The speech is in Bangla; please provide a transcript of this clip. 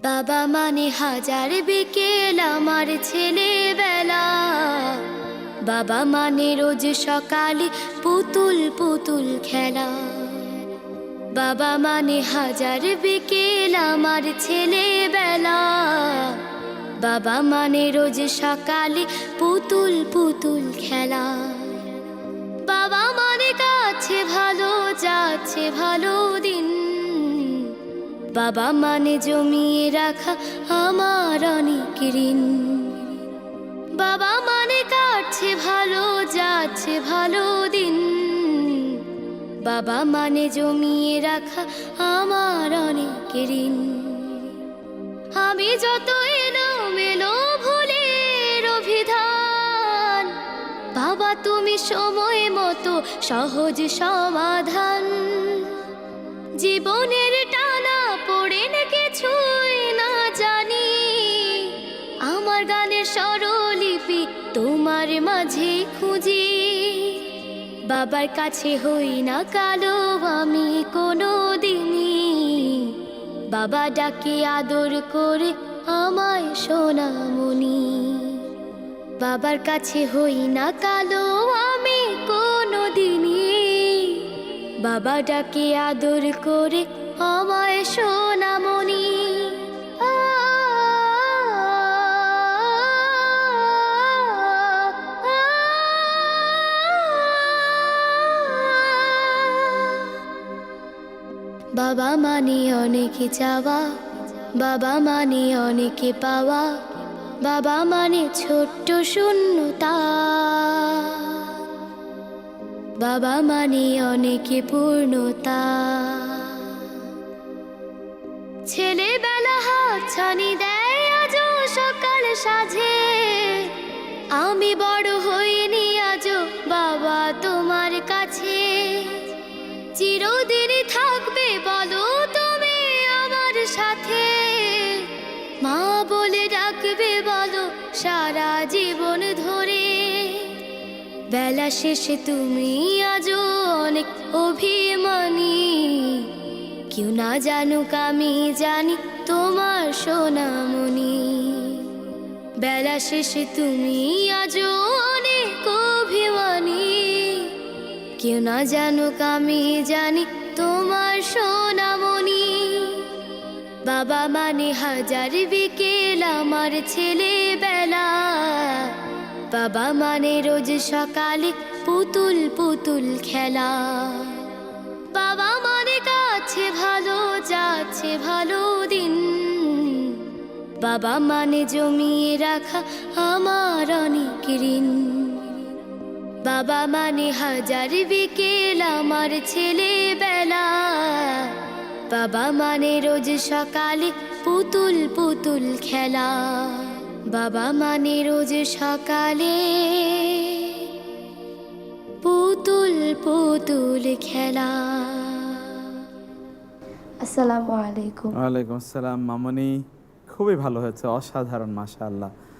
বাবা মানে হাজার বিকেল আমার ছেলেবেলা, বাবা মানে রোজ সকালে পুতুল পুতুল খেলা। বাবা মানে হাজার বিকেল আমার ছেলেবেলা, বাবা মানে রোজ সকালে পুতুল পুতুল খেলা। বাবা মানে কাছে ভালো যাচ্ছে ভালো দিন, বাবা মানে জমিয়ে রাখা আমার অনেক ঋণ। বাবা মানে কাটছে ভালো যাচ্ছে ভালো দিন, বাবা মানে জমিয়ে রাখা আমার অনেক ঋণ। আমি যত এলোমেলো ভুলের অভিধান, বাবা তুমি সময় মতো সহজ সমাধান। জীবনের টানা পড়ে না কিছুই না জানি, আমার গানের স্বরলিপি তোমার মাঝে খুঁজি। বাবার কাছে হই না কালো আমি কোনো দিনই, বাবা ডাকে আদর করে আমায় সোনামণি। বাবার কাছে হই না কালো আমি কোনো দিনই, বাবা ডাকে আদর করে আমায় সোনামণি। বাবা মানে অনেক চাওয়া, বাবা মানে অনেক পাওয়া, বাবা মানে ছোট্ট শূন্যতা, বাবা মানে অনেক পূর্ণতা। ছেলেবেলা হাত ছানি দেয় আজও সকাল সাজে, আমি বড় হইনি আজও বাবা তোমার কাছে। চিরদিন থাকবে বলো তুমি আমার সাথে, মা বলে ডাকবে বলো সারা জীবন ধরে। বেলা শেষে তুমি আজও অনেক অভিমানী, কেউ না জানুক আমি জানি তোমার সোনামণি। বেলা শেষে তুমি আজও অনেক অভিমানী, কেউ না জানুক আমি জানি তোমার সোনামণি। বাবা মানে হাজার বিকেল আমার ছেলেবেলা, বাবা মানে রোজ সকালে পুতুল পুতুল খেলা। বাবা মানে কাছে ভালো যাচ্ছে ভালো দিন, বাবা মানে জমিয়ে রাখা আমার অনেক ঋণ। বাবা মানে হাজার বিকেল আমার ছেলেবেলা, বাবা মানে রোজ সকালে পুতুল পুতুল খেলা। বাবা মানে রোজ সকালে পুতুল পুতুল খেলা। আসসালামু আলাইকুম। ওয়ালাইকুম আসসালাম মামনি, খুবই ভালো হয়েছে, অসাধারণ, মাশাআল্লাহ।